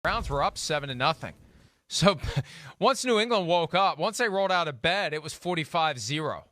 Browns were up 7-0. So once New England woke up, once they rolled out of bed, it was 45-0.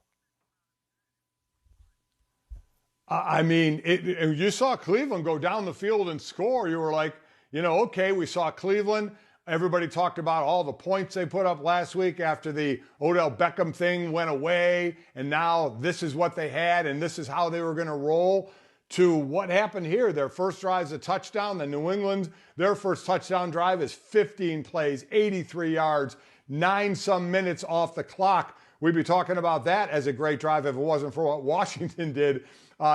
I mean, you saw Cleveland go down the field and score. You were like, okay, we saw Cleveland. Everybody talked about all the points they put up last week after the Odell Beckham thing went away. And now this is what they had, and this is how they were going to roll. To what happened here. Their first drive is a touchdown. The New England, their first touchdown drive is 15 plays, 83 yards, 9-some minutes off the clock. We'd be talking about that as a great drive if it wasn't for what Washington did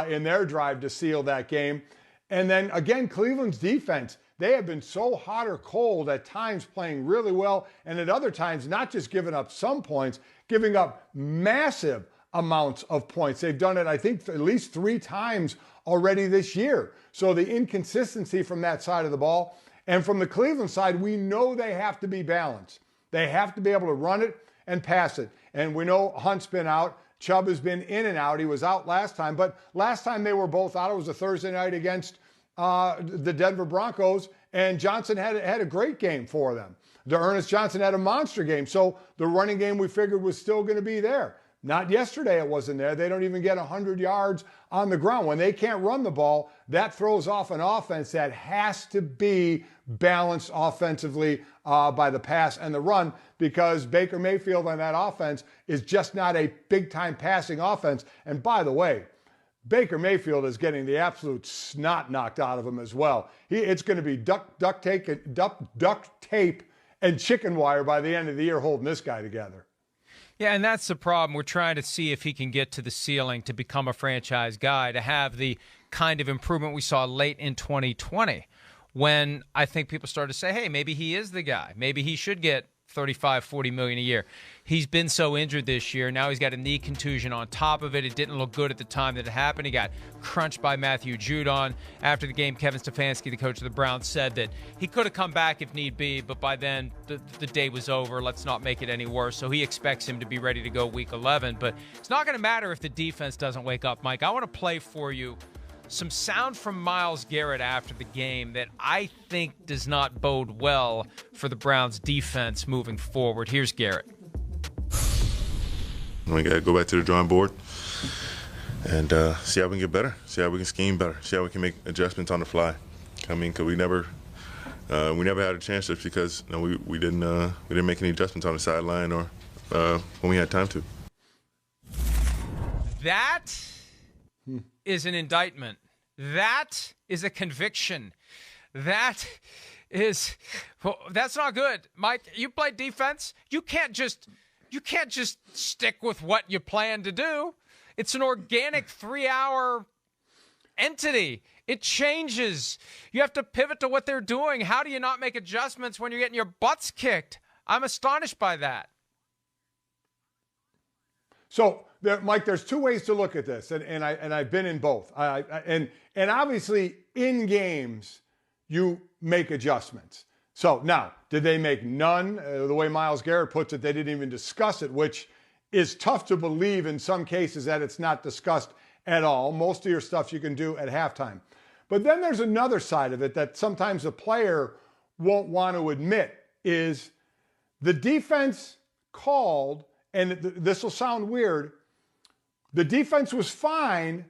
in their drive to seal that game. And then again, Cleveland's defense, they have been so hot or cold, at times playing really well, and at other times not just giving up some points, giving up massive amounts of points. They've done it, I think, at least 3 times already this year. So the inconsistency from that side of the ball. And from the Cleveland side, we know they have to be balanced. They have to be able to run it and pass it. And we know Hunt's been out. Chubb has been in and out. He was out last time. But last time they were both out, it was a Thursday night against the Denver Broncos. And Johnson had a great game for them. Ernest Johnson had a monster game. So the running game we figured was still going to be there. Not yesterday, it wasn't there. They don't even get 100 yards on the ground. When they can't run the ball, that throws off an offense that has to be balanced offensively by the pass and the run, because Baker Mayfield on that offense is just not a big-time passing offense. And by the way, Baker Mayfield is getting the absolute snot knocked out of him as well. It's going to be duct tape and chicken wire by the end of the year holding this guy together. Yeah, and that's the problem. We're trying to see if he can get to the ceiling to become a franchise guy, to have the kind of improvement we saw late in 2020, when I think people started to say, hey, maybe he is the guy. Maybe he should get $35-40 million a year. He's been so injured this year. Now he's got a knee contusion on top of it. It didn't look good at the time that it happened. He got crunched by Matthew Judon. After the game, Kevin Stefanski, the coach of the Browns, said that he could have come back if need be, but by then the day was over. Let's not make it any worse. So he expects him to be ready to go week 11. But it's not going to matter if the defense doesn't wake up, Mike. I want to play for you some sound from Myles Garrett after the game that I think does not bode well for the Browns defense moving forward. Here's Garrett. We got to go back to the drawing board and see how we can get better, see how we can scheme better, see how we can make adjustments on the fly. I mean, because we never had a chance just because we didn't make any adjustments on the sideline or when we had time to. That is an indictment. That is a conviction. That's not good. Mike, you play defense. You can't just stick with what you plan to do. It's an organic 3-hour entity. It changes. You have to pivot to what they're doing. How do you not make adjustments when you're getting your butts kicked? I'm astonished by that. So, Mike, there's 2 ways to look at this, and I've been in both. And obviously, in games, you make adjustments. So now, did they make none? The way Myles Garrett puts it, they didn't even discuss it, which is tough to believe in some cases that it's not discussed at all. Most of your stuff you can do at halftime. But then there's another side of it that sometimes a player won't want to admit, is the defense called, and this will sound weird, the defense was fine,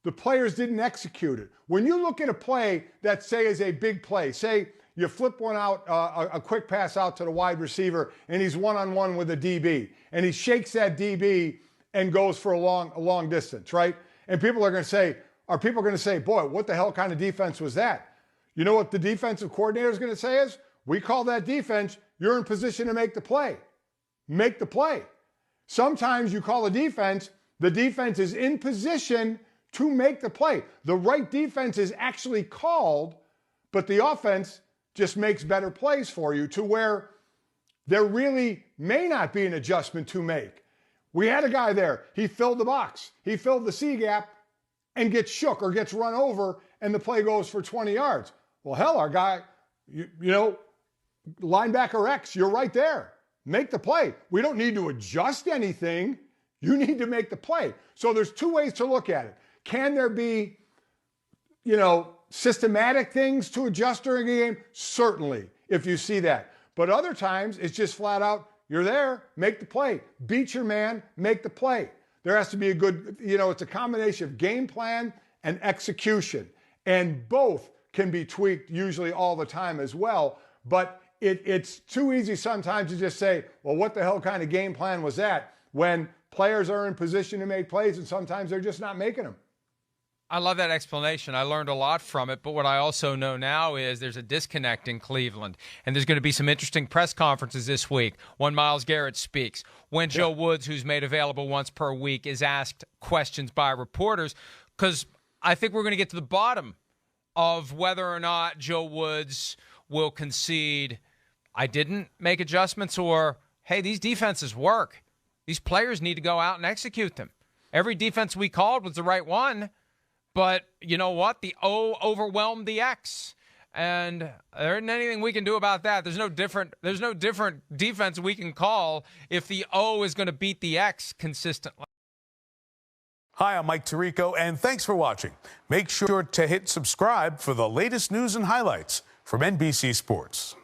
the players didn't execute it. When you look at a play that, say, is a big play, say you flip one out, a quick pass out to the wide receiver, and he's one-on-one with a DB, and he shakes that DB and goes for a long distance, right? And people are going to say, boy, what the hell kind of defense was that? You know what the defensive coordinator is going to say is, we call that defense, you're in position to make the play. Make the play. Sometimes you call a defense, the defense is in position to make the play. The right defense is actually called, but the offense just makes better plays for you, to where there really may not be an adjustment to make. We had a guy there. He filled the box. He filled the C gap and gets shook or gets run over, and the play goes for 20 yards. Well, hell, our guy, linebacker X, you're right there. Make the play. We don't need to adjust anything. You need to make the play. So there's 2 ways to look at it. Can there be, systematic things to adjust during a game? Certainly. if you see that. But other times, it's just flat out, you're there, make the play. Beat your man, make the play. There has to be a good, it's a combination of game plan and execution. And both can be tweaked usually all the time as well. But it's too easy sometimes to just say, well, what the hell kind of game plan was that? When players are in position to make plays and sometimes they're just not making them. I love that explanation. I learned a lot from it, but what I also know now is there's a disconnect in Cleveland, and there's going to be some interesting press conferences this week when Myles Garrett speaks, when Joe Woods, who's made available once per week, is asked questions by reporters, because I think we're going to get to the bottom of whether or not Joe Woods will concede, I didn't make adjustments, or, hey, these defenses work. These players need to go out and execute them. Every defense we called was the right one. But you know what? The O overwhelmed the X, and there isn't anything we can do about that. There's no different defense we can call if the O is going to beat the X consistently. Hi, I'm Mike Tirico, and thanks for watching. Make sure to hit subscribe for the latest news and highlights from NBC Sports.